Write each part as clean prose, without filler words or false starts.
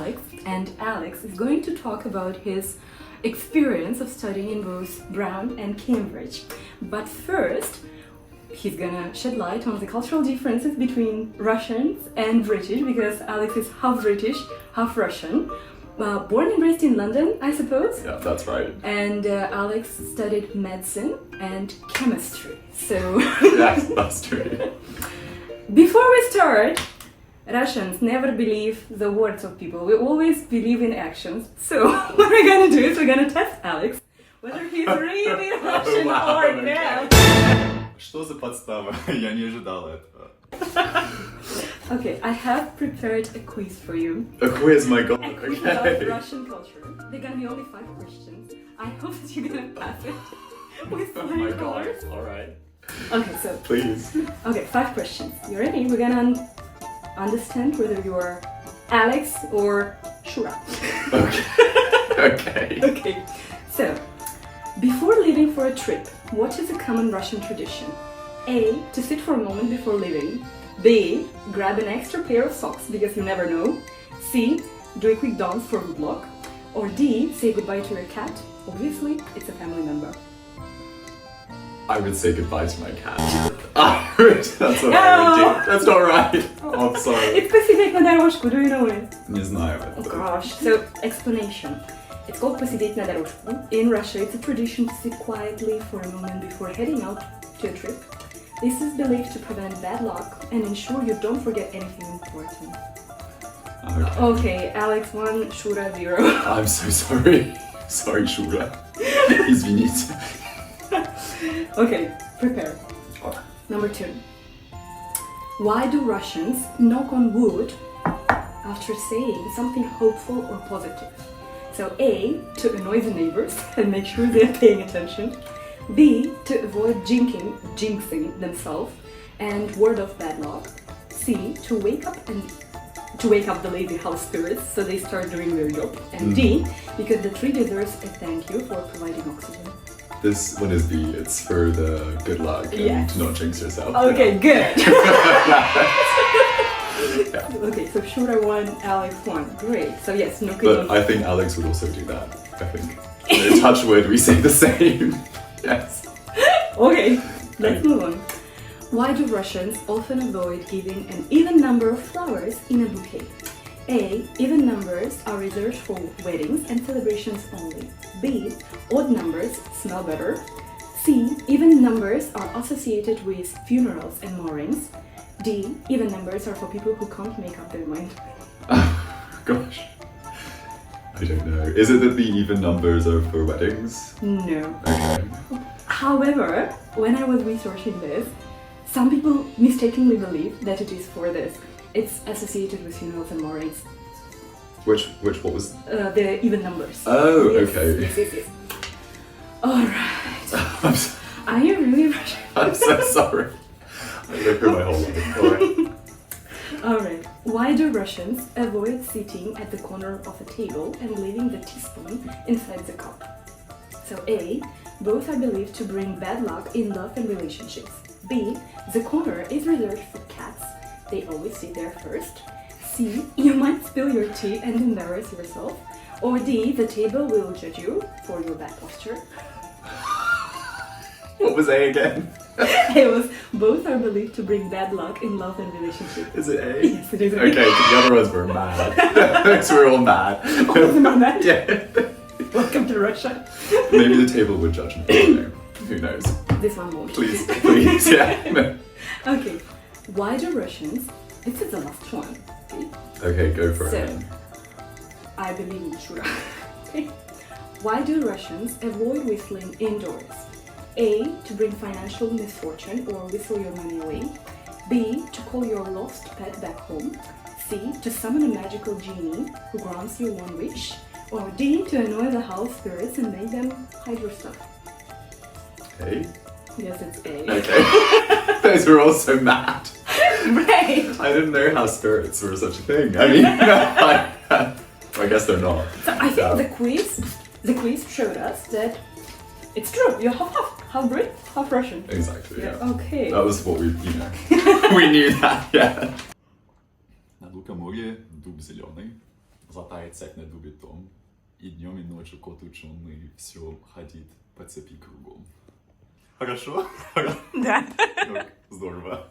Alex, and Alex is going to talk about his experience of studying in both Brown and Cambridge. But first, he's gonna shed light on the cultural differences between Russians and British, because Alex is half British, half Russian. Born and raised in London, I suppose. Yeah, that's right. And Alex studied medicine and chemistry. So Yes, that's true. before we start, Russians never believe the words of people. We always believe in actions. So what we're gonna do is we're gonna test Alex whether he's really Russian Wow, or okay. not. Что за подстава? Я не ожидал этого. Okay, I have prepared a quiz for you. A quiz, my god. A quiz about Okay. Russian culture. They're gonna be only 5 questions. I hope that you're gonna pass it with Oh flying my god. colors. Alright. Okay, so Please. okay, 5 questions. You ready? We're gonna understand whether you are Alex or Shura. Okay. Okay. Okay, so before leaving for a trip, what is a common Russian tradition? A. To sit for a moment before leaving. B. Grab an extra pair of socks because you never know. C. Do a quick dance for good luck. Or D. Say goodbye to your cat. Obviously, it's a family member. I would say goodbye to my cat. That's what I would do. That's not right. Oh, I'm sorry. It's посидеть на дорожку, do you know it? Не знаю Oh этого. gosh. So, explanation. It's called посидеть на дорожку. In Russia, it's a tradition to sit quietly for a moment before heading out to a trip. This is believed to prevent bad luck and ensure you don't forget anything important. Okay. Okay, Alex 1, Shura 0. I'm so sorry. Sorry, Shura. Извините. Okay, prepare. Number 2. Why do Russians knock on wood after saying something hopeful or positive? So A, to annoy the neighbors and make sure they're paying attention. B, to avoid jinxing themselves and ward off bad luck. C, to wake up the lazy house spirits so they start doing their job. And D, because the tree deserves a thank you for providing oxygen. This one is B. It's for the good luck and Yes. to not jinx yourself. Okay, good. Yeah. Okay, so Shura 1, Alex 1. Great. So yes, knocking But on. I think Alex would also do that. I think. In touch wood, we say the same. Yes. Okay, let's move on. Why do Russians often avoid giving an even number of flowers in a bouquet? A. Even numbers are reserved for weddings and celebrations only. B. Odd numbers smell better. C. Even numbers are associated with funerals and mournings. D. Even numbers are for people who can't make up their mind. Gosh. I don't know. Is it that the even numbers are for weddings? No. Okay. However, when I was researching this, some people mistakenly believe that it is for this. It's associated with funerals and mournings. What was? The even numbers. Oh, Yes, okay. yes. Alright. I'm so, Are you really Russian? I'm so sorry. I lived through my whole life. Alright. Alright. Why do Russians avoid sitting at the corner of a table and leaving the teaspoon inside the cup? So A. Both are believed to bring bad luck in love and relationships. B. The corner is reserved for cats. They always sit there first. C. You might spill your tea and embarrass yourself. Or D. The table will judge you for your bad posture. What was A again? It was both are believed to bring bad luck in love and relationships. Is it A? Yes, it is. Okay, the other ones were mad. Because we're all mad. All of them are mad. Yeah. Welcome to Russia. Maybe the table would judge me. I don't know. Who knows? This one won't. Please, please, yeah. Okay. Why do Russians? This is the last one. Okay. Okay, go for it. So, then. I believe in Shura. Okay. Why do Russians avoid whistling indoors? A. To bring financial misfortune or whistle your money away. B. To call your lost pet back home. C. To summon a magical genie who grants you one wish. Or D. To annoy the house spirits and make them hide your stuff. A? Yes, it's A. Okay. Those were all so mad. Right. I didn't know how spirits were such a thing. I mean, I guess they're not. So I think the quiz showed us that it's true. You're half Brit, half Russian. Exactly, yeah. Okay. That was what we we knew that, yeah. Над лукоморье, дуб зеленый. затается как над убитом, и днем и ночью кот ученый все ходит по цепи кругом. Хорошо? Да. Здорово.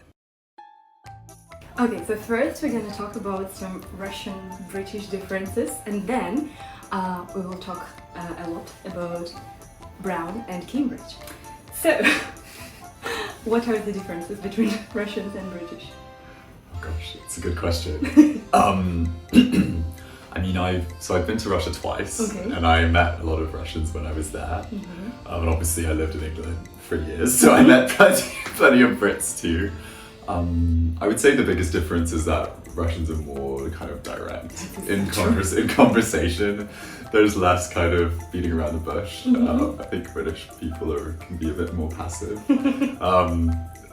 Okay, so first we're going to talk about some Russian-British differences, and then we will talk a lot about Brown and Cambridge. So, what are the differences between Russians and British? Oh gosh, it's a good question. I mean, I've been to Russia twice, Okay. and I met a lot of Russians when I was there. And obviously, I lived in England for years, so I met plenty of Brits too. I would say the biggest difference is that Russians are more kind of direct in conversation. There's less kind of beating around the bush. I think British people can be a bit more passive.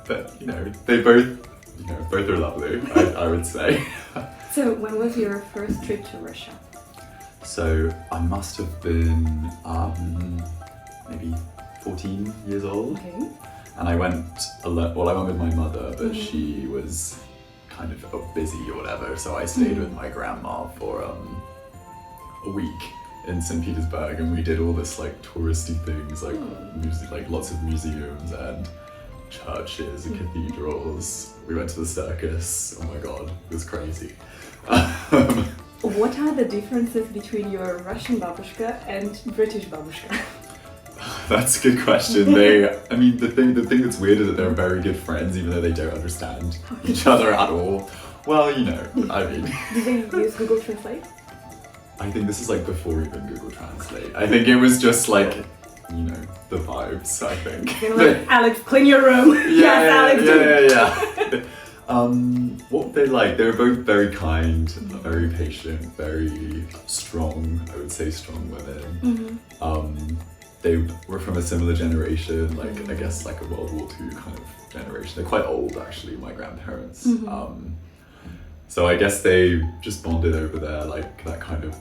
But they both are lovely, I would say. So, when was your first trip to Russia? So I must have been maybe 14 years old. Okay. And I went alone. Well, I went with my mother, but she was kind of busy or whatever, so I stayed with my grandma for a week in St. Petersburg, and we did all this like touristy things, like music, like lots of museums and churches and cathedrals. We went to the circus. Oh my god, it was crazy. What are the differences between your Russian babushka and British babushka? That's a good question. The thing that's weird is that they're very good friends, even though they don't understand each other at all. Well, I mean. Do they use Google Translate? I think this is like before even Google Translate. I think it was just like, the vibes, I think. You're like, Alex, clean your room. Yes, Alex. Yeah. What were they like? They were both very kind, very patient, very strong. I would say strong women. They were from a similar generation, like I guess like a World War II kind of generation. They're quite old actually, my grandparents. So I guess they just bonded over there, like that kind of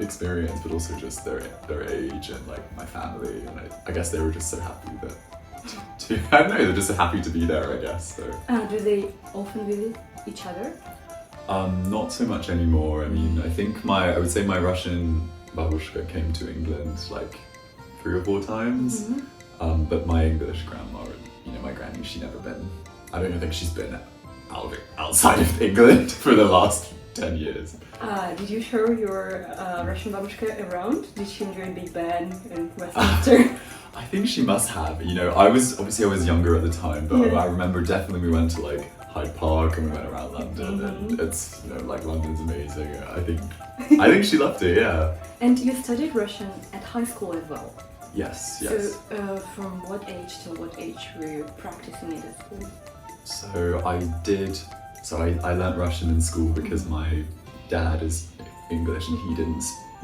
experience, but also just their age and like my family. And I guess they were just so happy I don't know, they're just so happy to be there, I guess. So. Do they often visit each other? Not so much anymore. I mean, I think I would say my Russian babushka came to England like 3 or 4 times. But my English grandma, my granny, she never been. I don't even think she's been outside of England for the last 10 years. Did you show your Russian babushka around? Did she enjoy Big Ben and Westminster? I think she must have. I was younger at the time, but I remember definitely we went to like Hyde Park and we went around London, and it's like London's amazing. I think she loved it. Yeah. And you studied Russian at high school as well. Yes. So from what age to what age were you practicing it at school? So I learnt Russian in school because my dad is English and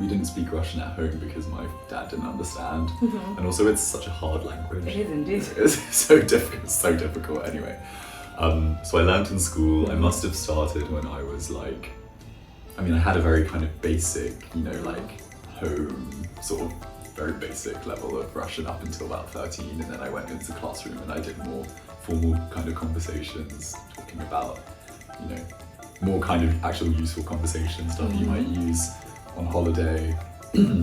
we didn't speak Russian at home because my dad didn't understand. And also it's such a hard language. It is indeed. It's so difficult anyway. So I learnt in school. I must have started when I was like, I had a very kind of basic, like home sort of very basic level of Russian up until about 13, and then I went into the classroom and I did more formal kind of conversations, talking about, more kind of actual useful conversation stuff you might use on holiday,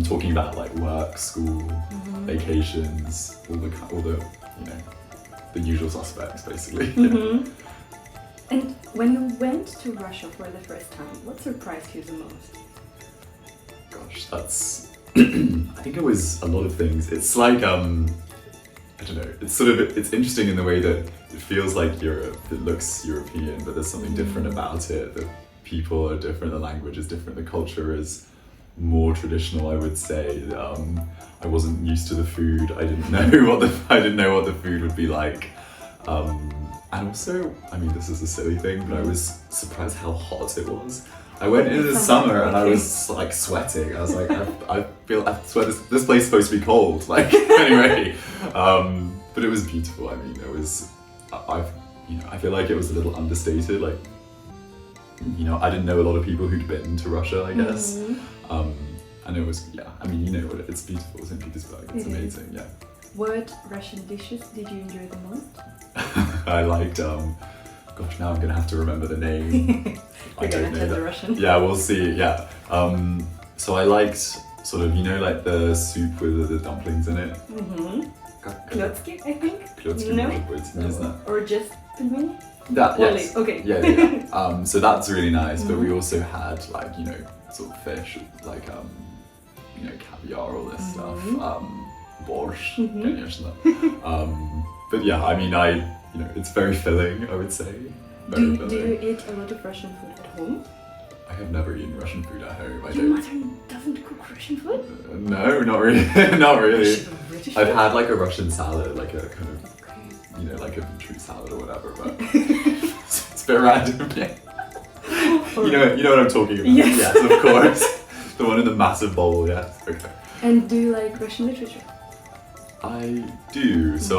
talking about like work, school, vacations, all the the usual suspects basically. And when you went to Russia for the first time, what surprised you the most? Gosh, that's I think it was a lot of things. It's like I don't know, it's interesting in the way that it feels like Europe, it looks European, but there's something different about it. The people are different, the language is different, the culture is more traditional, I would say. I wasn't used to the food. I didn't know what the food would be like. And also, this is a silly thing, but I was surprised how hot it was. I went in the summer and I was like sweating. I was like, I swear this place is supposed to be cold. Like anyway, but it was beautiful. I feel like it was a little understated. Like, I didn't know a lot of people who'd been to Russia, I guess. And it was, it's beautiful. St. Petersburg. It's amazing. Yeah. What Russian dishes did you enjoy the most? I liked, gosh, now I'm gonna have to remember the name. You're gonna tell the Russian. Yeah, we'll see. Yeah, So I liked sort of, you know, like the soup with the dumplings in it. Klocki, I think? Klocki, No? может быть, не знаю. Or just pelmeni? That, Only, yes. okay. Yeah. So that's really nice, but we also had like, you know, sort of fish, like, you know, caviar, all this stuff. Borscht, конечно. But yeah, I mean, you know, it's very filling, I would say. Very Do you eat a lot of Russian food at home? I have never eaten Russian food at home. Your mother doesn't cook Russian food? No, not really. Not really. British I've food? had like a Russian salad, like a kind of, you know, like a beetroot salad or whatever, but it's a bit random. Yeah. You know what I'm talking about? Yes. Of course. The one in the massive bowl, yes. Okay. And do you like Russian literature? I do. So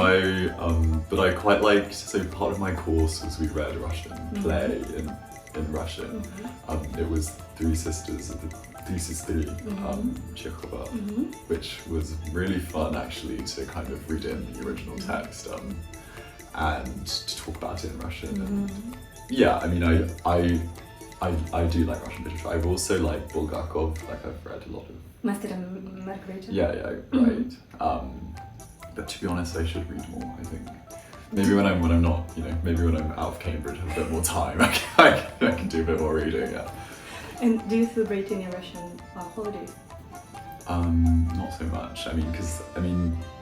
but I quite liked. So part of my course was we read a Russian play in Russian. It was Three Sisters of the Three Sisters, Chekhova, which was really fun actually to kind of read it in the original text and to talk about it in Russian. And yeah, I mean, I do like Russian literature. I've also liked Bulgakov. Like I've read a lot of. Master and Margarita? Yeah, right. But to be honest, I should read more, I think. Maybe when I'm not, you know, maybe when I'm out of Cambridge, have a bit more time, I can do a bit more reading, yeah. And do you celebrate any Russian holidays? Not so much. I mean, because,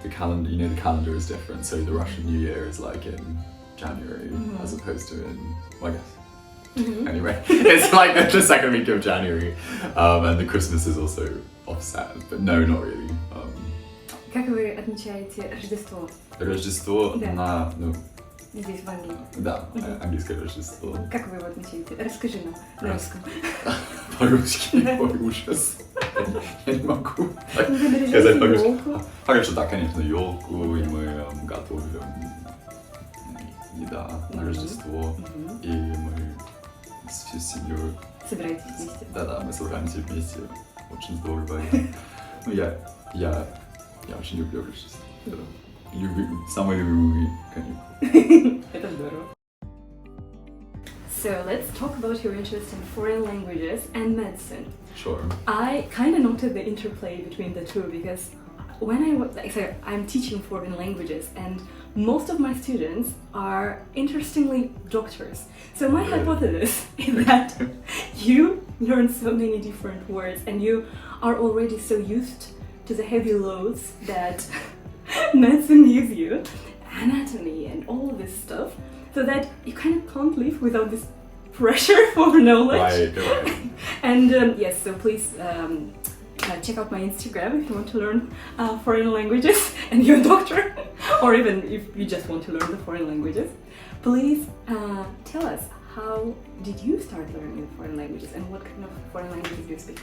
the calendar, you know, the calendar is different. So the Russian New Year is like in January as opposed to in, well, I guess. Anyway, it's like the second week of January. And the Christmas is also offset, but no, not really. Как вы отмечаете Рождество? Рождество Да. на, Здесь, в Англии. да, английское Рождество. Как вы его отмечаете? Расскажи нам на русском. По-русски, ой, ужас. Я не могу. Вы наряжаете Сказать по-русски. елку? Хорошо, да, конечно, елку, и мы готовим еда на Рождество, и мы всю семью. Собираетесь вместе? Да, мы собираемся вместе. Очень здорово. Ну, я очень люблю Рождество. Самый любимый каникул. Это здорово. So let's talk about your interest in foreign languages and medicine. Sure. I kind of noted the interplay between the two because when I'm teaching foreign languages and most of my students are interestingly doctors. So my hypothesis is that you learn so many different words and you are already so used to the heavy loads that medicine gives you, anatomy and all this stuff, so that you kind of can't live without this pressure for knowledge. Right. And yes, so please check out my Instagram if you want to learn foreign languages and you're a doctor, or even if you just want to learn the foreign languages. Please tell us, how did you start learning foreign languages and what kind of foreign languages do you speak?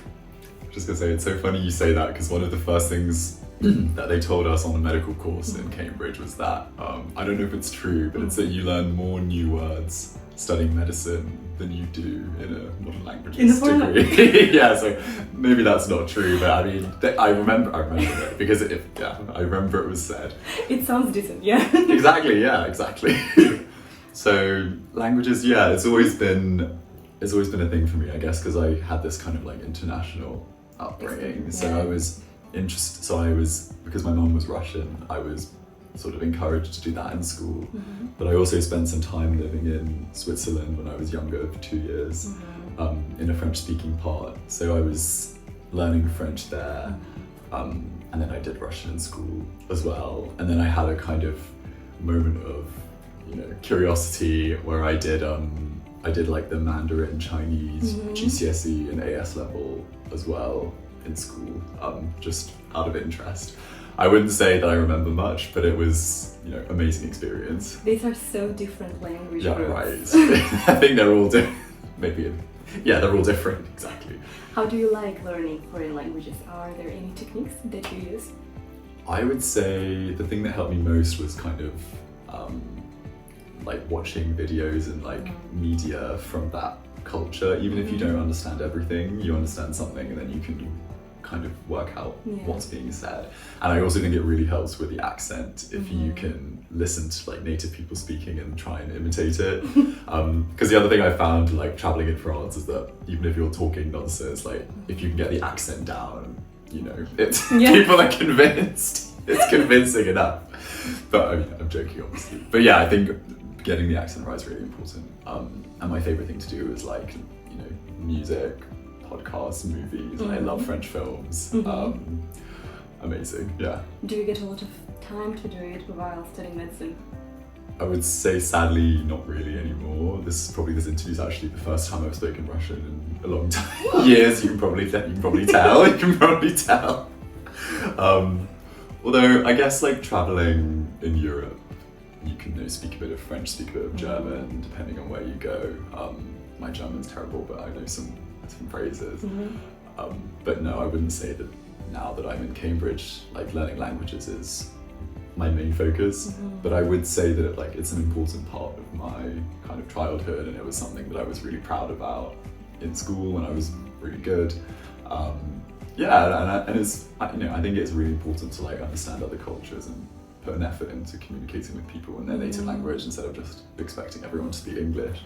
Just gonna say, it's so funny you say that because one of the first things that they told us on the medical course in Cambridge was that, I don't know if it's true, but it's that you learn more new words studying medicine than you do in a modern languages degree. Yeah, so maybe that's not true, but I mean, I remember it because I remember it was said. It sounds decent, yeah. Exactly. So languages, yeah, it's always been a thing for me, I guess, because I had this kind of like international upbringing. So I was interested. Because my mum was Russian, I was sort of encouraged to do that in school. But I also spent some time living in Switzerland when I was younger for 2 years, in a French-speaking part. So I was learning French there, and then I did Russian in school as well. And then I had a kind of moment of, you know, curiosity where I did like the Mandarin Chinese GCSE and AS level as well in school, just out of interest. I wouldn't say that I remember much, but it was, you know, amazing experience. These are so different language Yeah, groups. right. I think they're all different. They're all different, exactly. How do you like learning foreign languages? Are there any techniques that you use? I would say the thing that helped me most was kind of like watching videos and like media from that culture. Even if you don't understand everything, you understand something, and then you can kind of work out Yeah. what's being said. And I also think it really helps with the accent if you can listen to like native people speaking and try and imitate it. Because the other thing I found like traveling in France is that even if you're talking nonsense, like if you can get the accent down, you know, it's people are convinced. It's convincing enough. But I mean, I'm joking obviously. But yeah, I think getting the accent right is really important. And my favorite thing to do is like, you know, music, podcasts, movies. I love French films. Amazing, yeah. Do you get a lot of time to do it while studying medicine? I would say sadly not really anymore. This interview is actually the first time I've spoken Russian in a long time. Years, you can probably tell. Although I guess like traveling in Europe, you can speak a bit of French, speak a bit of German, depending on where you go. My German's terrible, but I know some phrases. But no, I wouldn't say that now that I'm in Cambridge, like learning languages is my main focus. But I would say that like it's an important part of my kind of childhood, and it was something that I was really proud about in school when I was really good. And it's, you know, I think it's really important to like understand other cultures and put an effort into communicating with people in their native language instead of just expecting everyone to speak English.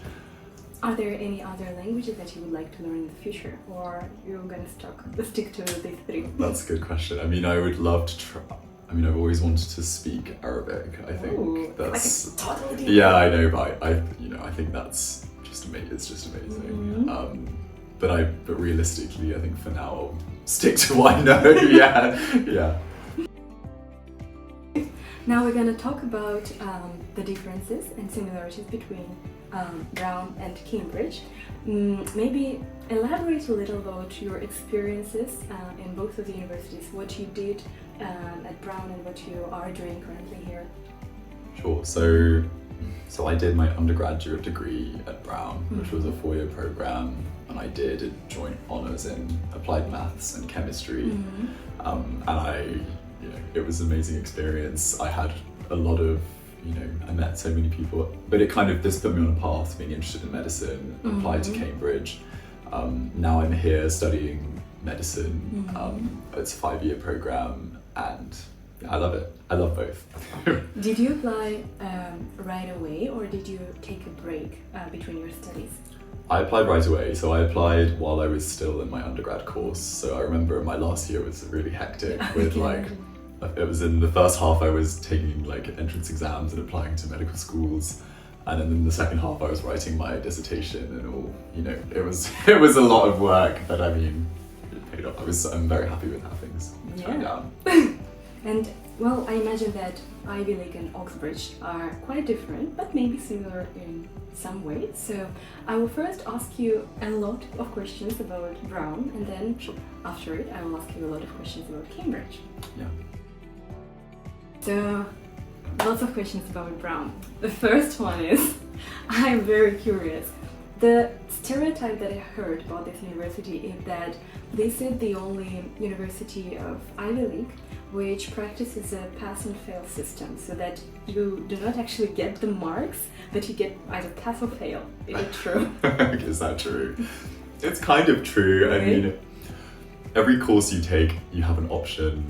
Are there any other languages that you would like to learn in the future, or you're gonna stick to these three? That's a good question. I mean, I would love to try. I mean, I've always wanted to speak Arabic. I think that's like totally yeah, I know, but I think that's just amazing. It's just amazing. But realistically, I think for now I'll stick to what I know. yeah. Now we're gonna talk about the differences and similarities between Brown and Cambridge. Maybe elaborate a little about your experiences in both of the universities, what you did at Brown and what you are doing currently here. Sure. So I did my undergraduate degree at Brown, which was a 4-year program, and I did a joint honours in applied maths and chemistry. And it was an amazing experience. I had a lot of, I met so many people, but this put me on a path being interested in medicine, applied to Cambridge. Now I'm here studying medicine. It's a 5-year program, and I love it. I love both. Did you apply right away, or did you take a break between your studies? I applied right away. So I applied while I was still in my undergrad course. So I remember my last year was really hectic with it was in the first half I was taking like entrance exams and applying to medical schools, and then in the second half I was writing my dissertation and all. It was a lot of work, but I mean, it paid off. I'm very happy with how things turned out. And well, I imagine that Ivy League and Oxbridge are quite different, but maybe similar in some ways. So I will first ask you a lot of questions about Brown, and then after it I will ask you a lot of questions about Cambridge. Yeah. So, lots of questions about Brown. The first one is, I'm very curious. The stereotype that I heard about this university is that this is the only university of Ivy League which practices a pass and fail system, so that you do not actually get the marks, but you get either pass or fail. Is it true? Is that true? It's kind of true. Right? I mean, every course you take, you have an option.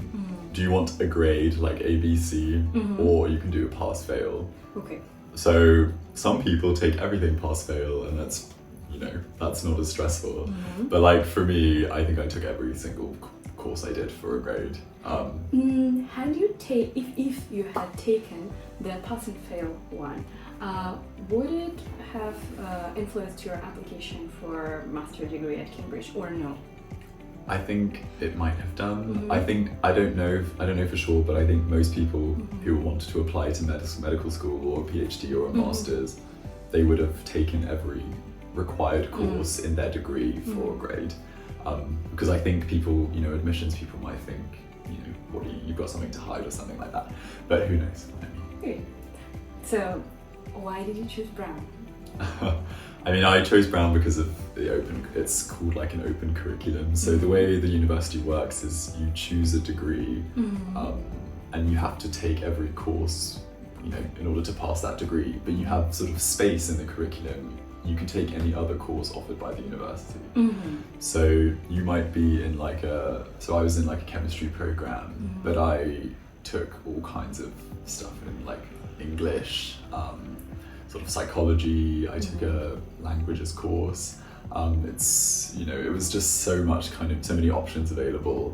Do you want a grade like A, B, C, or you can do a pass-fail? Okay. So some people take everything pass-fail, and that's not as stressful. But like for me, I think I took every single course I did for a grade. Had you if you had taken the pass and fail one, would it have influenced your application for master's degree at Cambridge or no? I think it might have done. I don't know for sure, but I think most people who wanted to apply to medical school or a PhD or a master's, they would have taken every required course in their degree for a grade. Because I think people, admissions people might think, you've got something to hide or something like that. But who knows? Okay. So, why did you choose Brown? I mean, I chose Brown because of it's called like an open curriculum. So the way the university works is you choose a degree and you have to take every course, in order to pass that degree, but you have sort of space in the curriculum. you can take any other course offered by the university. Mm-hmm. So you might be in like so I was in like a chemistry program, but I took all kinds of stuff in like English, sort of psychology. I took a languages course. It's, you know, it was just so many options available.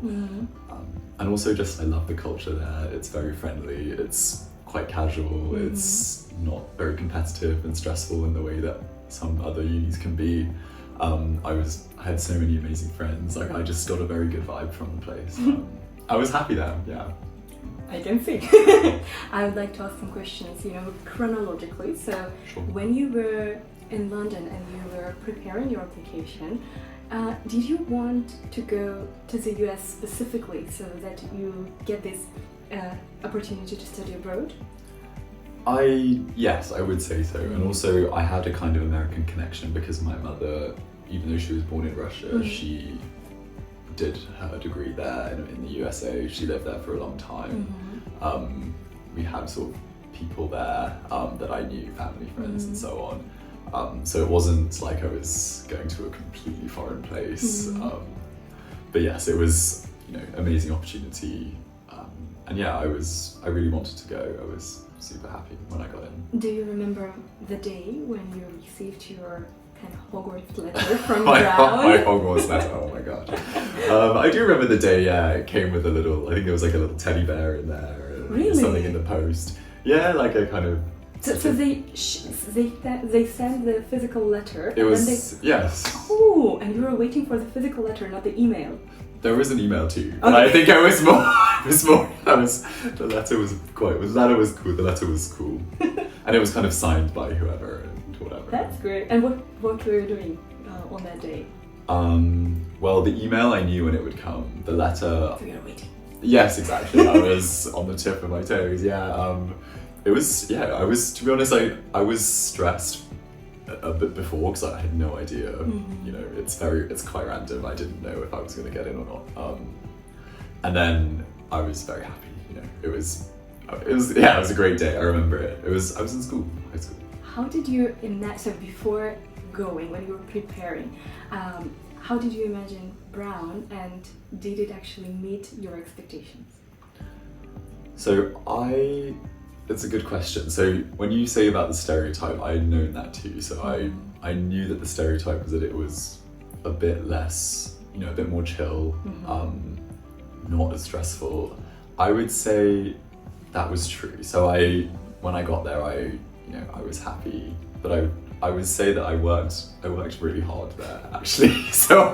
And also just, I love the culture there. It's very friendly. It's quite casual. It's not very competitive and stressful in the way that some other unis can be. I had so many amazing friends. Like, I just got a very good vibe from the place. I was happy there, yeah. I can see. I would like to ask some questions, you know, chronologically. So Sure. when you were in London and you were preparing your application, did you want to go to the US specifically so that you get this opportunity to study abroad? Yes, I would say so. And also I had a kind of American connection because my mother, even though she was born in Russia, she did her degree there in the USA. She lived there for a long time. We had sort of people there that I knew, family, friends, and so on. So it wasn't like I was going to a completely foreign place. But yes, it was, you know, amazing opportunity. And yeah, I really wanted to go. I was super happy when I got in. Do you remember the day when you received your kind of Hogwarts letter from my Brown? Hogwarts letter, oh my god. I do remember the day, yeah, it came with I think there was like a little teddy bear in there. And Really? something in the post. Yeah, like a kind of... So they sent the physical letter. It was, yes. Oh, and you were waiting for the physical letter, not the email. There was an email too, but I think the letter was cool, the letter was cool. And it was kind of signed by whoever and whatever. That's great. And what were you doing on that day? Well, the email I knew when it would come, the letter... So you were waiting. Yes, exactly. I was on the tip of my toes, yeah. To be honest, I was stressed a bit before because I had no idea. You know, it's quite random. I didn't know if I was going to get in or not. And then I was very happy. You know, it was a great day. I remember it. I was in school, high school. How did you so before going, when you were preparing, how did you imagine Brown, and did it actually meet your expectations? It's a good question. So when you say about the stereotype, I had known that too. So I knew that the stereotype was that it was a bit less, you know, a bit more chill, not as stressful. I would say that was true. So when I got there, I was happy, but I would say that I worked really hard there actually. So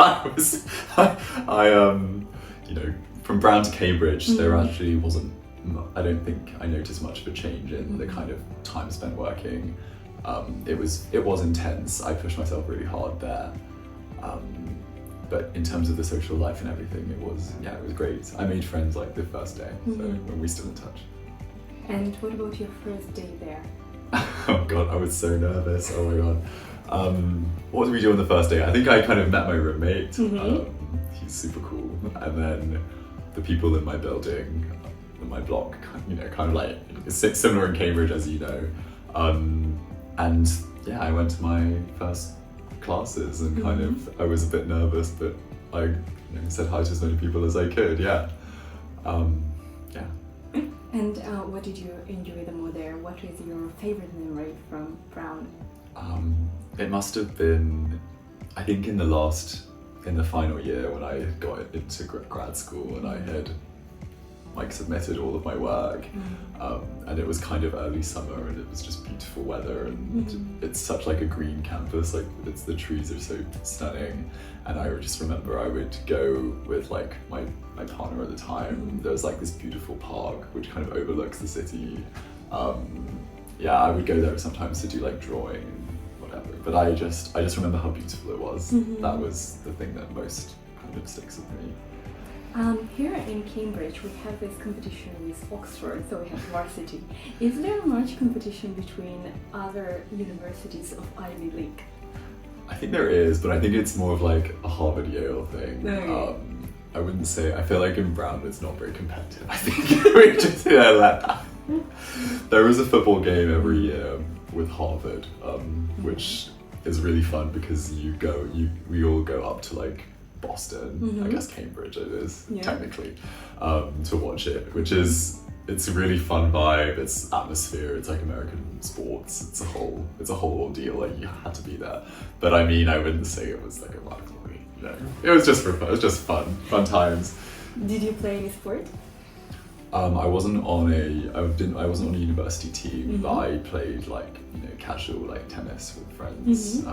you know, from Brown to Cambridge, there actually wasn't. I don't think I noticed much of a change in the kind of time spent working. It was intense. I pushed myself really hard there. But in terms of the social life and everything, it was great. I made friends like the first day, so we're still in touch. And what about your first day there? Oh god, I was so nervous. Oh my god. What did we do on the first day? I think I kind of met my roommate. He's super cool. And then the people in my building, in my block, you know, kind of like it's similar in Cambridge, as you know. And yeah, I went to my first classes and kind of I was a bit nervous, but I said hi to as many people as I could. Yeah. And what did you enjoy the most there? What is your favorite memory from Brown? It must have been, I think in the final year when I got into grad school and I had like submitted all of my work, and it was kind of early summer and it was just beautiful weather, and it's such like a green campus, like the trees are so stunning, and I just remember I would go with like my partner at the time. There was like this beautiful park which kind of overlooks the city. I would go there sometimes to do like drawing and whatever, but I just remember how beautiful it was. That was the thing that most kind of sticks with me. Here in Cambridge, we have this competition with Oxford, so we have varsity. Is there much competition between other universities of Ivy League? I think there is, but I think it's more of like a Harvard-Yale thing. Okay. I wouldn't say, I feel like in Brown it's not very competitive. I think we just let that. There is a football game every year with Harvard, which is really fun because we all go up to like Boston, I guess Cambridge it is technically, to watch it, which is, it's a really fun vibe, it's atmosphere, it's like American sports, it's a whole ordeal, like you had to be there. But I mean, I wouldn't say it was like a rivalry, you know. It was just for fun, it was just fun times. Did you play any sport? I wasn't on a university team, but I played like, you know, casual like tennis with friends.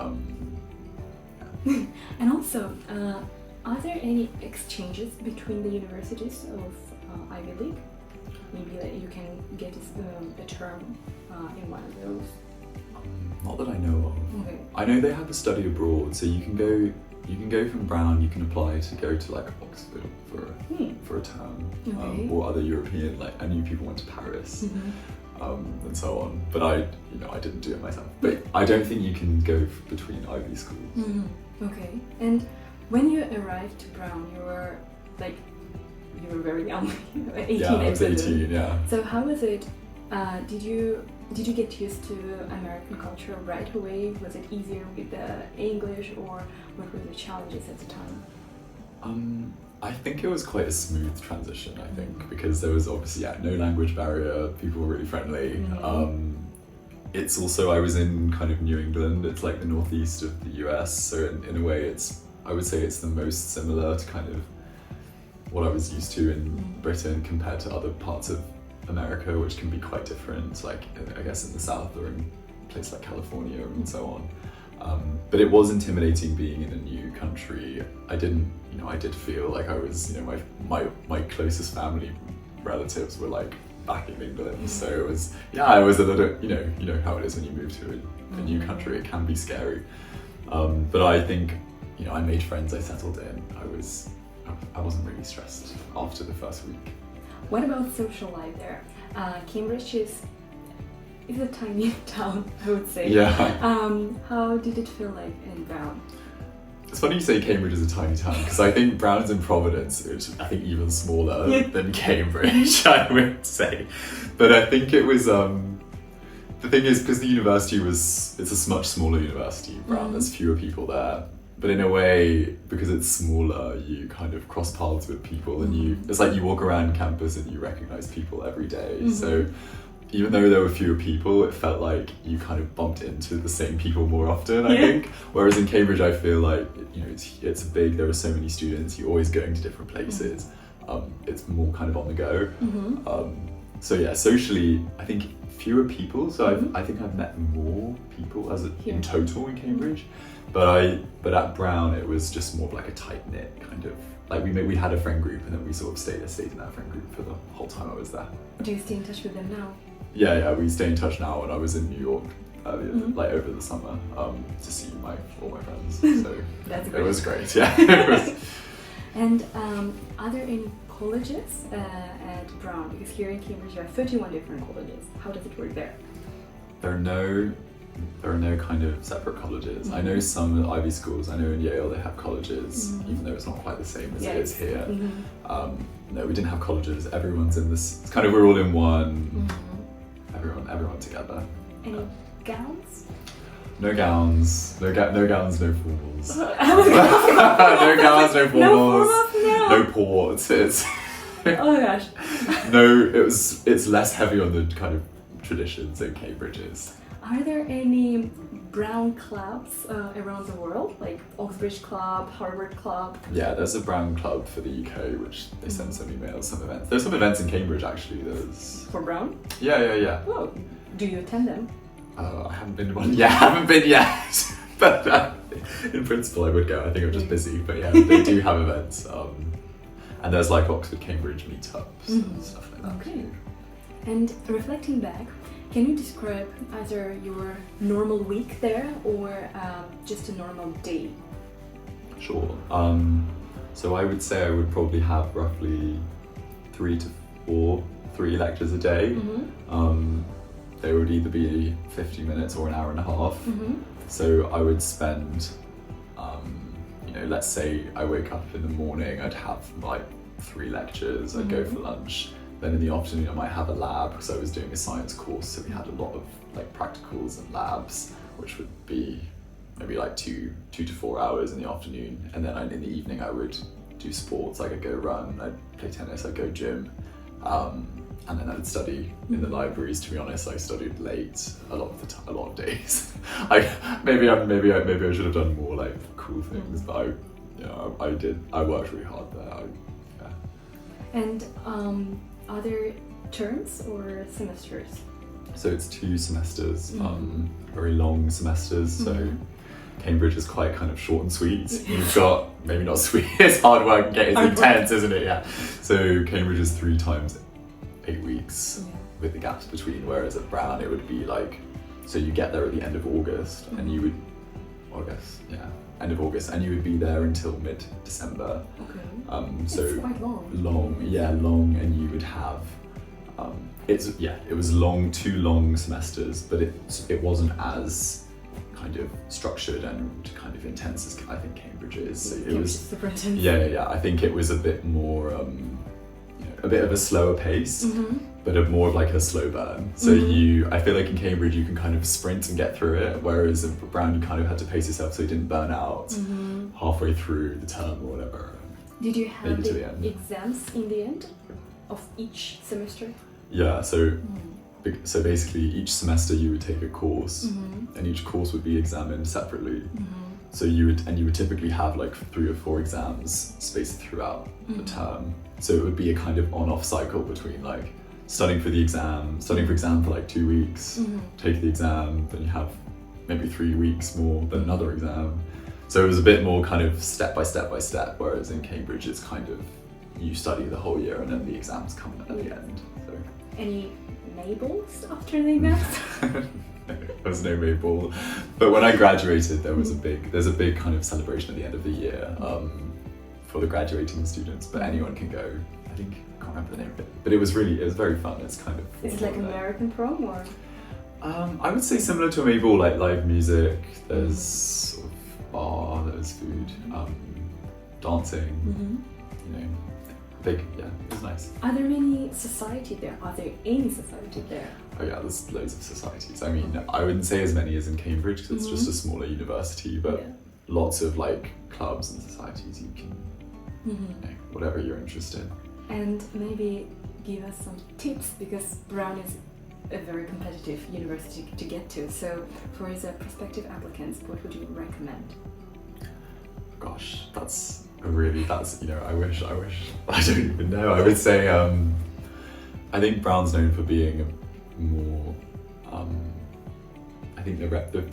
And also, are there any exchanges between the universities of Ivy League? Maybe that you can get a term in one of those. Not that I know of. Okay. I know they have a study abroad, so you can go from Brown. You can apply to go to like Oxford for a term, or other European, like I knew people went to Paris, and so on. But I didn't do it myself. But I don't think you can go between Ivy schools. Okay. And when you arrived to Brown, you were very young, 18. Yeah, I was 18. Yeah. So how was it? Did you get used to American culture right away? Was it easier with the English, or what were the challenges at the time? I think it was quite a smooth transition, I think, because there was obviously no language barrier, people were really friendly. It's also, I was in kind of New England, it's like the northeast of the US, so in a way I would say it's the most similar to kind of what I was used to in Britain compared to other parts of America, which can be quite different, like I guess in the South or in a place like California and so on. But it was intimidating being in a new country. I did feel like I was, my closest family relatives were like back in England, so it was a little, you know how it is when you move to a new country, it can be scary. But I think, I made friends, I settled in, I wasn't really stressed after the first week. What about social life there? Cambridge is a tiny town, I would say. Yeah. How did it feel like in Brown? It's funny you say Cambridge is a tiny town, because I think Brown's in Providence, which I think even smaller than Cambridge, I would say. But I think it was, the thing is, because the university it's a much smaller university, Brown, there's fewer people there. But in a way, because it's smaller, you kind of cross paths with people, and it's like you walk around campus and you recognize people every day. So even though there were fewer people, it felt like you kind of bumped into the same people more often, I think. Whereas in Cambridge, I feel like, it's big, there are so many students, you're always going to different places. It's more kind of on the go. So yeah, socially, I think fewer people. So I think I've met more people in total in Cambridge. But at Brown, it was just more of like a tight-knit kind of, like we had a friend group, and then we sort of stayed in that friend group for the whole time I was there. Do you stay in touch with them now? Yeah, we stay in touch now, and I was in New York like over the summer to see all my friends. So That's great. It was great, yeah. And are there any colleges at Brown? Because here in Cambridge there are 31 different colleges. How does it work there? There are no kind of separate colleges. I know some Ivy schools, I know in Yale they have colleges, even though it's not quite the same as it is here. No, we didn't have colleges. Everyone's in this, it's kind of, we're all in one, everyone together. Any gowns? No gowns, no gowns, no formals. No gowns, no formals, no ports. Oh my gosh. No, it's less heavy on the kind of traditions that Cambridge is. Are there any Brown clubs around the world, like Oxbridge Club, Harvard Club? Yeah, there's a Brown club for the UK, which they send some emails, some events. There's some events in Cambridge actually. For Brown? Yeah. Oh, do you attend them? I haven't been to one. Yeah, I haven't been yet. But in principle, I would go. I think I'm just busy. But yeah, they do have events. And there's like Oxford, Cambridge meetups and stuff like that. Okay. And reflecting back, can you describe either your normal week there or just a normal day? Sure. So I would say I would probably have roughly 3 lectures a day. They would either be 50 minutes or an hour and a half. So I would spend, let's say I wake up in the morning, I'd have like 3 lectures, I'd go for lunch. Then in the afternoon I might have a lab, because I was doing a science course, so we had a lot of like practicals and labs, which would be maybe like 2 to 4 hours in the afternoon, and then in the evening I would do sports. Like I'd go run, I'd play tennis, I'd go gym, and then I'd study in the libraries. To be honest, I studied late a lot of days. Maybe I should have done more like cool things, but I worked really hard there. And are there terms or semesters? So it's 2 semesters, very long semesters. So Cambridge is quite kind of short and sweet. You've got, maybe not sweet, it's hard work, it's intense, isn't it? Yeah. So Cambridge is 3 times 8 weeks with the gaps between, whereas at Brown it would be like, so you get there at the end of August and you would, end of August, and you would be there until mid-December. Okay. So it's quite long. Long, and you would have, it was long, 2 long semesters, but it wasn't as kind of structured and kind of intense as I think Cambridge is. So it was super intense. Yeah. I think it was a bit more, a bit of a slower pace, but more of like a slow burn. So I feel like in Cambridge you can kind of sprint and get through it, whereas in Brown you kind of had to pace yourself so you didn't burn out halfway through the term or whatever. Did you have the end. exams in the end of each semester? Yeah, so basically each semester you would take a course, and each course would be examined separately. So you would typically have like 3 or 4 exams spaced throughout the term. So it would be a kind of on-off cycle between like studying for exam for like 2 weeks, take the exam, then you have maybe 3 weeks more, then another exam. So it was a bit more kind of step by step, whereas in Cambridge it's kind of you study the whole year and then the exams come at the end. So. Any Mabels after the exams? There was no Mayball, but when I graduated there's a big kind of celebration at the end of the year for the graduating students, but anyone can go. I think, I can't remember the name of it, but it was very fun. It's kind of, is it like American prom or? I would say similar to a Mayball, like live music, there's sort of bar, there's food, dancing, it was nice. Are there many society there? Are there any society there? Oh yeah, there's loads of societies. I mean, I wouldn't say as many as in Cambridge because it's just a smaller university, but lots of like clubs and societies you can, whatever you're interested in. And maybe give us some tips, because Brown is a very competitive university to get to. So for the prospective applicants, what would you recommend? Gosh, I wish, I don't even know. I would say, I think Brown's known for being more, I think the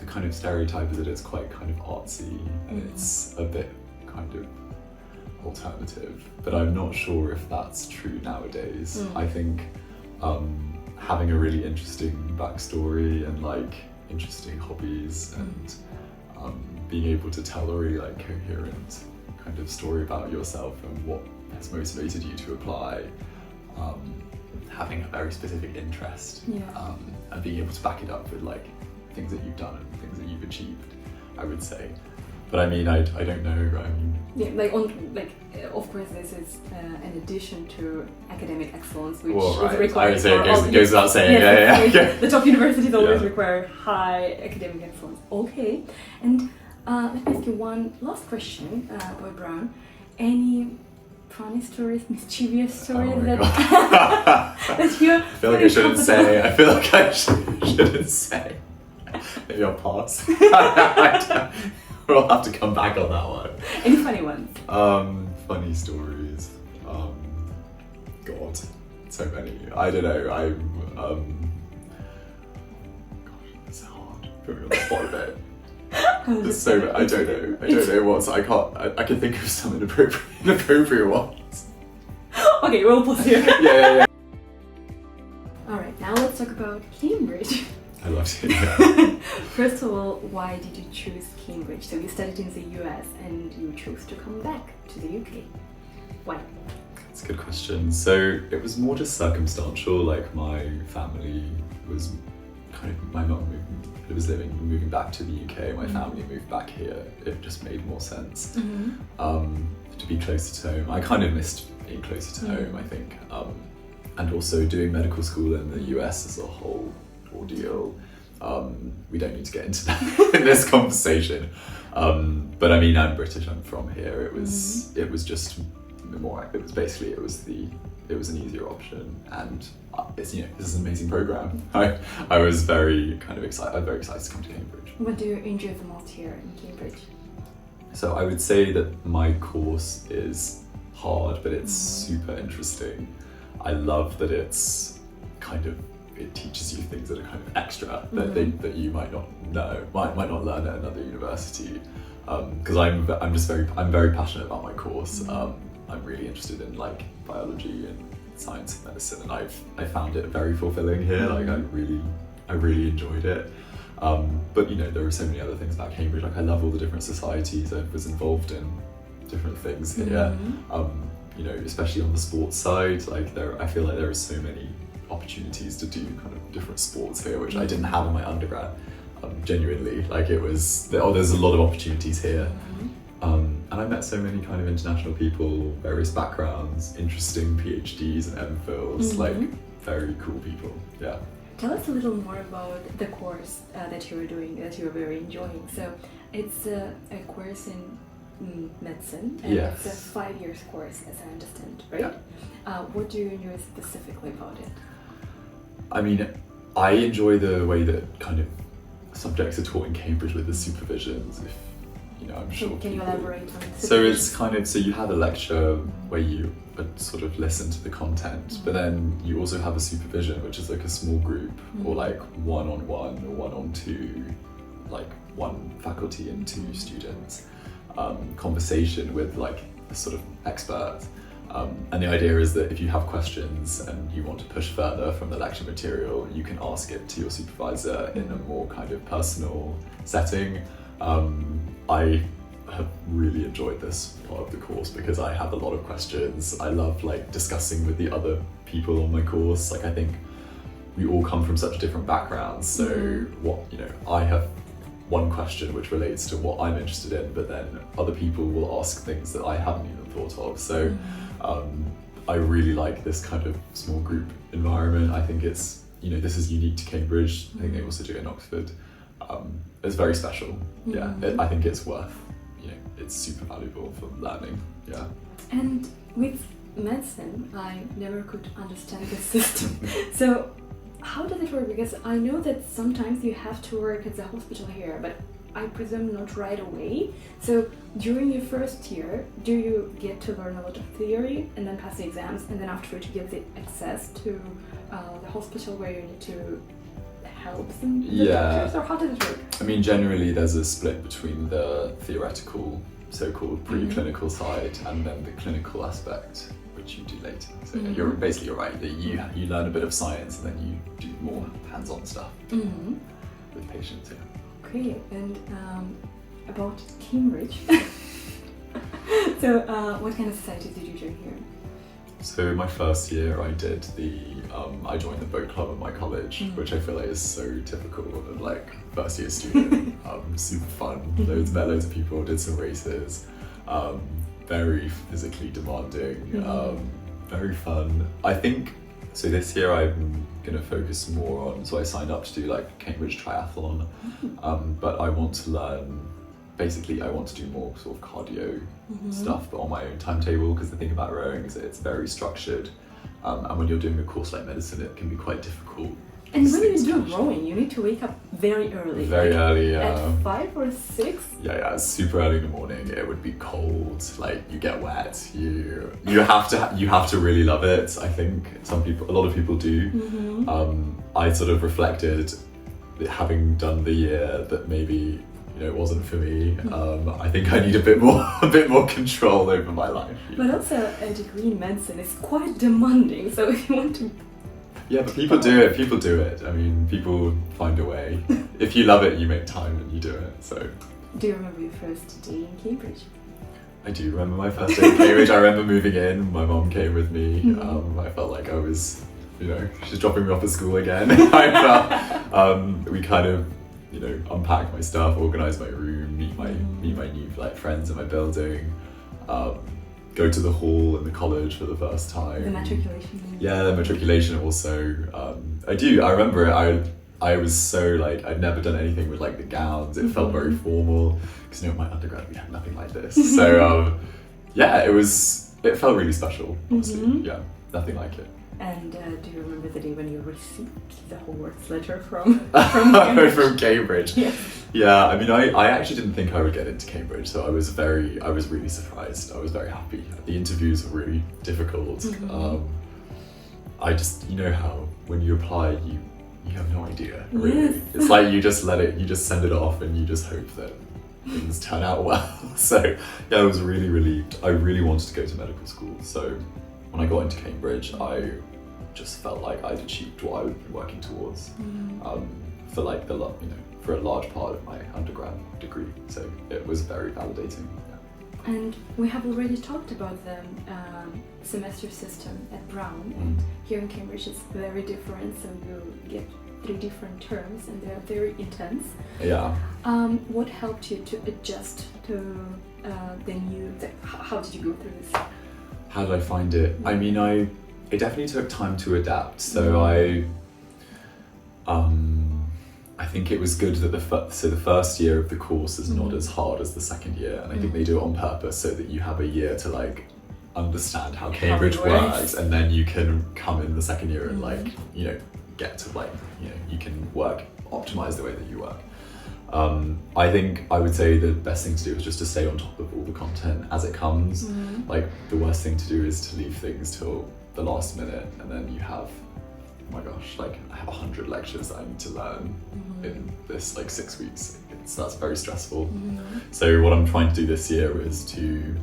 kind of stereotype is that it's quite kind of artsy and it's a bit kind of alternative, but I'm not sure if that's true nowadays. I think having a really interesting backstory and like interesting hobbies and being able to tell a really like coherent kind of story about yourself and what has motivated you to apply, having a very specific interest, and being able to back it up with like things that you've done and things that you've achieved, I would say. But I mean, I don't know. Of course, this is an addition to academic excellence, which right. is required. I would say it goes without saying. The top universities always require high academic excellence. Okay, and let me ask you one last question about Brown. Any funny stories, mischievous stories that you? I feel like I shouldn't say. I feel like I shouldn't say. Maybe I'll pass. We'll have to come back on that one. Any funny ones? Funny stories. God, so many. I don't know. Gosh, it's hard. Put me on the spot a bit. There's so many. I don't know what's. I can think of some inappropriate ones. Okay, we'll pause here. Yeah. All right, now let's talk about Cambridge. I loved it. Yeah. First of all, why did you choose Cambridge? So you studied in the US and you chose to come back to the UK. Why? It's a good question. So it was more just circumstantial. Like my family was kind of, my mum was moving back to the UK. My family moved back here. It just made more sense to be closer to home. I kind of missed being closer to home, I think. And also doing medical school in the US as a whole ordeal. We don't need to get into that in this conversation. But I mean, I'm British. I'm from here. It was just more. It was basically it was an easier option, and it's this is an amazing program. I was very kind of excited. I'm very excited to come to Cambridge. What do you enjoy the most here in Cambridge? So I would say that my course is hard, but it's super interesting. I love that it's kind of, it teaches you things that are kind of extra that you might not know, might not learn at another university. Because I'm very passionate about my course. I'm really interested in like biology and science and medicine, and I found it very fulfilling here. Like I really enjoyed it. But there are so many other things about Cambridge. Like I love all the different societies. I was involved in different things here. Especially on the sports side. Like I feel like there are so many opportunities to do kind of different sports here, which I didn't have in my undergrad. Genuinely, like there's a lot of opportunities here. And I met so many kind of international people, various backgrounds, interesting PhDs and MPhils, like very cool people. Yeah. Tell us a little more about the course that you were doing, that you were very enjoying. So it's a course in medicine, and it's a 5 years course, as I understand, right? Yeah. What do you enjoy specifically about it? I mean, I enjoy the way that kind of subjects are taught in Cambridge with the supervisions. I'm sure. Can you elaborate on the So it's kind of, so you have a lecture where you sort of listen to the content, but then you also have a supervision, which is like a small group, or like one-on-one or one-on-two, like one faculty and two students, conversation with like a sort of expert. And the idea is that if you have questions and you want to push further from the lecture material, you can ask it to your supervisor in a more kind of personal setting. I have really enjoyed this part of the course because I have a lot of questions. I love like discussing with the other people on my course. Like I think we all come from such different backgrounds. So I have one question which relates to what I'm interested in, but then other people will ask things that I haven't even thought of. So I really like this kind of small group environment. I think it's, this is unique to Cambridge. I think they also do it in Oxford. It's very special. Yeah, I think it's worth, it's super valuable for learning. Yeah. And with medicine, I never could understand the system. So how does it work? Because I know that sometimes you have to work at the hospital here, but I presume not right away. So during your first year, do you get to learn a lot of theory and then pass the exams, and then afterwards you get the access to the hospital where you need to help the doctors, or how does it work? I mean, generally there's a split between the theoretical, so-called preclinical side, and then the clinical aspect, which you do later. So you're right, that you learn a bit of science and then you do more hands-on stuff with patients. Yeah. Okay, and about Cambridge. So what kind of societies did you join here? So my first year I did I joined the boat club at my college, which I feel like is so typical of like first year student. Super fun, met loads of people, did some races, very physically demanding, very fun. I think, so this year I'm gonna focus more on, so I signed up to do like Cambridge Triathlon, but I want to learn, basically I want to do more sort of cardio stuff, but on my own timetable, because the thing about rowing is that it's very structured, and when you're doing a course like medicine, it can be quite difficult. And when you do rowing, you need to wake up very early. Very early, yeah. At 5 or 6? Yeah, it's super early in the morning. It would be cold, like you get wet. You have to really love it. I think a lot of people do. I sort of reflected, having done the year, that maybe it wasn't for me. I think I need a bit more control over my life. But also a degree in medicine is quite demanding. So if you want to. Yeah, but people do it. I mean, people find a way. If you love it, you make time and you do it. So. Do you remember your first day in Cambridge? I do remember my first day in Cambridge. I remember moving in. My mom came with me. I felt like I was, she's dropping me off at school again. I felt we kind of, unpack my stuff, organize my room, meet my new friends in my building. Go to the hall in the college for the first time. The matriculation. Yeah, the matriculation also. I remember it. I was so like, I'd never done anything with like the gowns. It felt very formal because in my undergrad we had nothing like this. So yeah, it felt really special, honestly. Yeah, nothing like it. And do you remember the day when you received the Hogwarts letter from Cambridge? From Cambridge? Yeah. Yeah, I mean, I actually didn't think I would get into Cambridge, so I was really surprised. I was very happy. The interviews were really difficult. I just, you know how when you apply, you have no idea, really. Yes. It's like you just send it off and you just hope that things turn out well. So yeah, I was really relieved. I really wanted to go to medical school, so when I got into Cambridge, I just felt like I'd achieved what I would be working towards for like for a large part of my undergrad degree. So it was very validating. Yeah. And we have already talked about the semester system at Brown, and here in Cambridge it's very different. So you get 3 different terms, and they're very intense. Yeah. What helped you to adjust to how did you go through this? How did I find it? I mean, it definitely took time to adapt. So I think it was good that the first year of the course is not as hard as the second year, and I think they do it on purpose so that you have a year to like understand how Cambridge works, and then you can come in the second year and like get to like you can optimize the way that you work. I think I would say the best thing to do is just to stay on top of all the content as it comes. Like the worst thing to do is to leave things till the last minute, and then you have, oh my gosh, like I have 100 lectures that I need to learn in this like 6 weeks. That's very stressful. So what I'm trying to do this year is to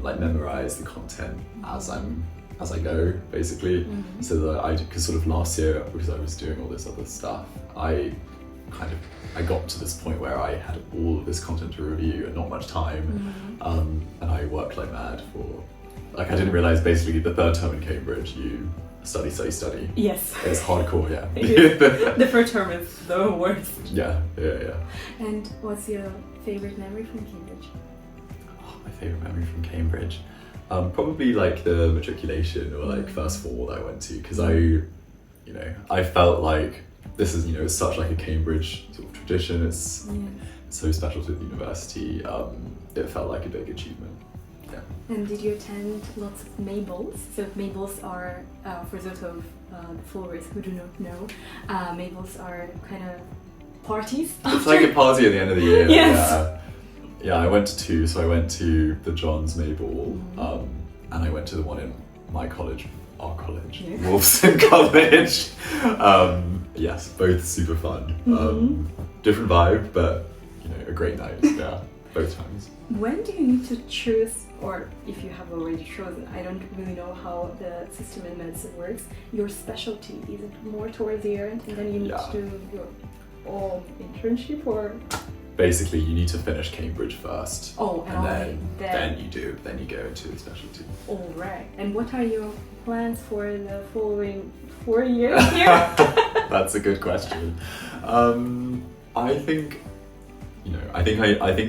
like memorize the content as I go, basically. So that because sort of last year, because I was doing all this other stuff, I got to this point where I had all of this content to review and not much time, and I worked like mad for, like I didn't realise basically the third term in Cambridge you study. Yes. It's hardcore, yeah. The first term is the worst. Yeah. And what's your favourite memory from Cambridge? My favourite memory from Cambridge? Probably like the matriculation or like first formal that I went to, because I felt like this is, it's such like a Cambridge sort of tradition. It's so special to the university. It felt like a big achievement. Yeah. And did you attend lots of Mabels? So Mabels are, for those of the followers who do not know, Mabels are kind of parties. It's like a party at the end of the year. Yes. Yeah, I went to 2. So I went to the John's Mabel, and I went to the one in my college, our college, Wolfson College. Yes, both super fun. Different vibe, but a great night. Yeah, both times. When do you need to choose, or if you have already chosen, I don't really know how the system in medicine works, your specialty? Is it more towards the end and then you need to do your own internship, or? Basically, you need to finish Cambridge first. Oh, and then you go into the specialty. All right. And what are your plans for the following 4 years here? That's a good question. I think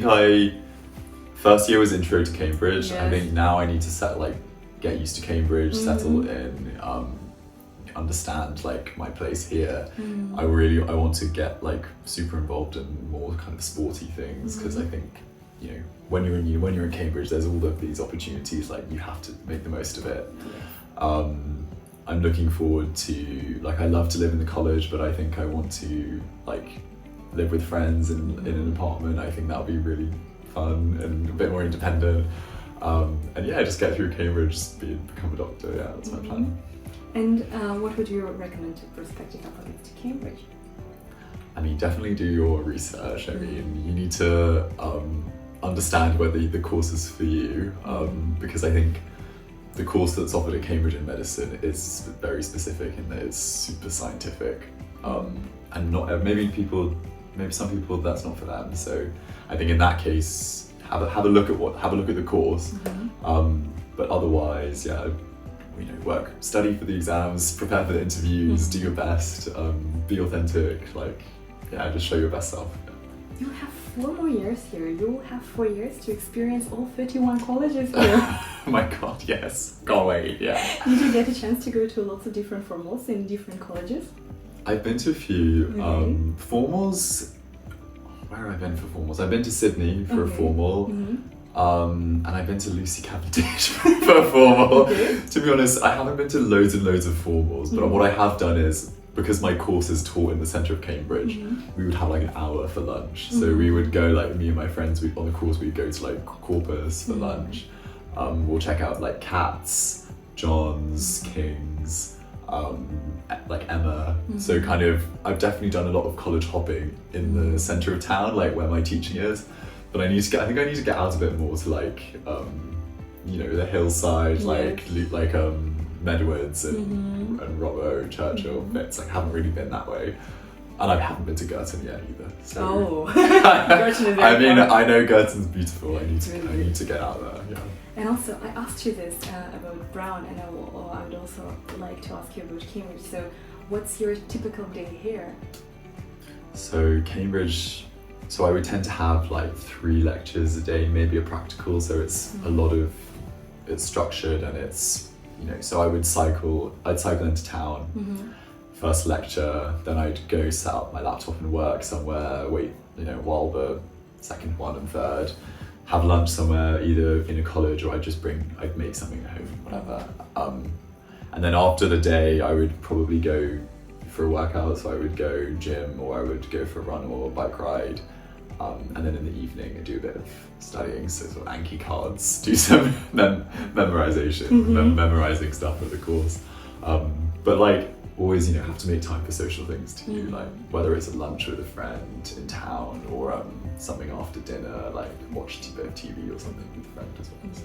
I first year was intro to Cambridge. Yes. I think now I need to get used to Cambridge, settle in, understand like my place here. I want to get like super involved in more kind of sporty things, because I think when you're in Cambridge, there's all of these opportunities, like you have to make the most of it. I'm looking forward to, like, I love to live in the college, but I think I want to like live with friends in an apartment. I think that'll be really fun and a bit more independent, and just get through Cambridge, become a doctor. Yeah, that's my plan. And what would you recommend to prospective applicants to Cambridge? I mean, definitely do your research. I mean, you need to understand whether the course is for you, because I think the course that's offered at Cambridge in medicine is very specific in that it's super scientific, and not maybe some people that's not for them. So I think in that case, have a look at the course, but otherwise, study for the exams, prepare for the interviews, do your best, be authentic, just show your best self. You have 4 more years here. You will have 4 years to experience all 31 colleges here. Oh my god, yes. Can't wait, yeah. Did you get a chance to go to lots of different formals in different colleges? I've been to a few Okay. formals. Where have I been for formals? I've been to Sydney for a formal. And I've been to Lucy Cavendish for a formal. Okay. To be honest, I haven't been to loads and loads of formals, but what I have done is, because my course is taught in the centre of Cambridge, we would have like an hour for lunch. So we would go, like me and my friends, on the course we'd go to like Corpus for lunch. We'll check out like Cats, John's, King's, like Emma. So kind of, I've definitely done a lot of college hopping in the centre of town, like where my teaching is. But I think I need to get out a bit more to like, you know, the hillside, like Medwoods and Robbo, Churchill, Fitz. Like, I haven't really been that way. And I haven't been to Girton yet either. So. Oh, Girton is very I mean, fun. I know Girton's beautiful. I need Really to get out there. Yeah. And also, I asked you this about Brown, and I would also like to ask you about Cambridge. So, what's your typical day here? So Cambridge, so I would tend to have like 3 lectures a day, maybe a practical. So it's a lot of, it's structured and it's, you know, so I'd cycle into town. First lecture, then I'd go set up my laptop and work somewhere, wait, you know, while the second one and third, have lunch somewhere, either in a college or I'd make something at home, whatever. And then after the day, I would probably go for a workout, so I would go gym or I would go for a run or a bike ride. And then in the evening, I do a bit of studying, so sort of Anki cards, do some memorization, memorizing stuff for the course. But like, always, you know, have to make time for social things too, like whether it's a lunch with a friend in town or something after dinner, like watch a bit of TV or something with a friend as well. So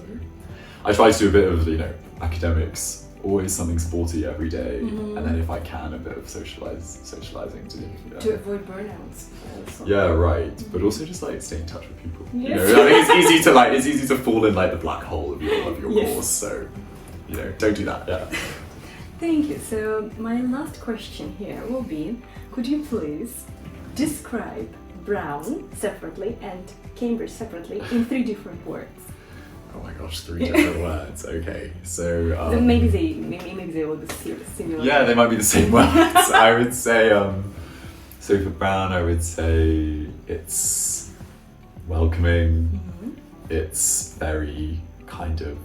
I try to do a bit of, you know, academics, always something sporty every day, and then if I can, a bit of socializing too. Yeah. To avoid burnouts. Also. Yeah, right. But also just like stay in touch with people. Yes. You know, I think it's easy to fall in like the black hole of your course. So, you know, don't do that. Yeah. Thank you. So my last question here will be, could you please describe Brown separately and Cambridge separately in 3 different words? Oh my gosh, 3 different words. Okay, so Then maybe they will be similar. yeah, they might be the same words. I would say so for Brown, I would say it's welcoming. It's very kind of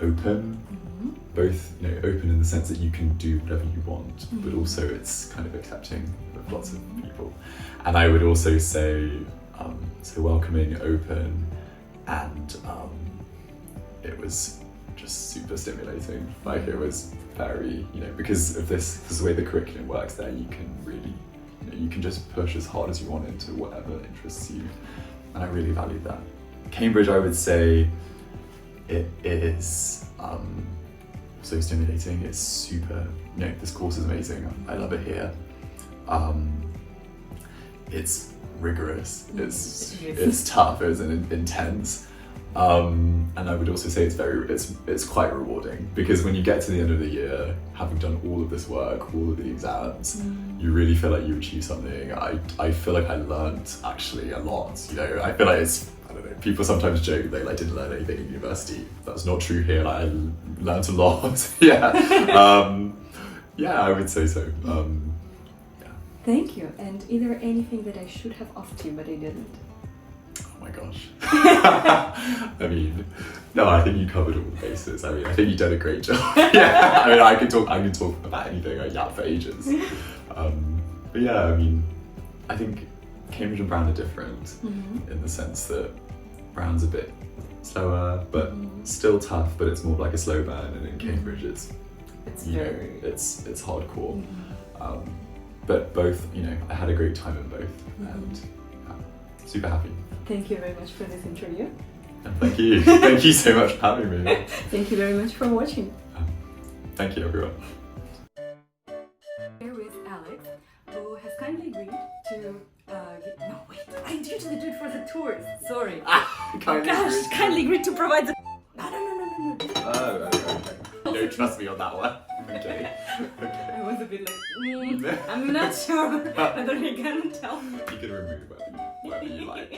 open. Both, you know, open in the sense that you can do whatever you want, but also it's kind of accepting of lots of people. And I would also say so welcoming, open, and it was just super stimulating. Like, it was very, you know, because of this is the way the curriculum works there, you can really, you know, you can just push as hard as you want into whatever interests you, and I really valued that. Cambridge, I would say it is so stimulating. It's super, you know, this course is amazing. I love it here. It's rigorous, it's tough, it's intense. And I would also say it's quite rewarding, because when you get to the end of the year, having done all of this work, all of the exams, you really feel like you achieved something. I feel like I learned actually a lot, you know. I feel like it's, I don't know, people sometimes joke they like didn't learn anything in university. That's not true here. Like, I learned a lot. Yeah, I would say so. Thank you. And is there anything that I should have asked you but I didn't? Oh my gosh. I mean, no, I think you covered all the bases. I mean, I think you did a great job. Yeah, I mean, I can talk about anything. I yap for ages. But yeah, I mean, I think Cambridge and Brown are different in the sense that Brown's a bit slower, but still tough, but it's more like a slow burn, and in Cambridge it's hardcore. But both, you know, I had a great time in both, and super happy. Thank you very much for this interview. And thank you. Thank you so much for having me. Thank you very much for watching. Thank you, everyone. Here with Alex, who has kindly agreed to no, wait, I usually do it for the tours. Sorry. Kindly agreed to provide the. No. Oh, okay. You don't trust me on that one. Okay. I was a bit like, I'm not sure whether you can tell. You can remove whatever you like.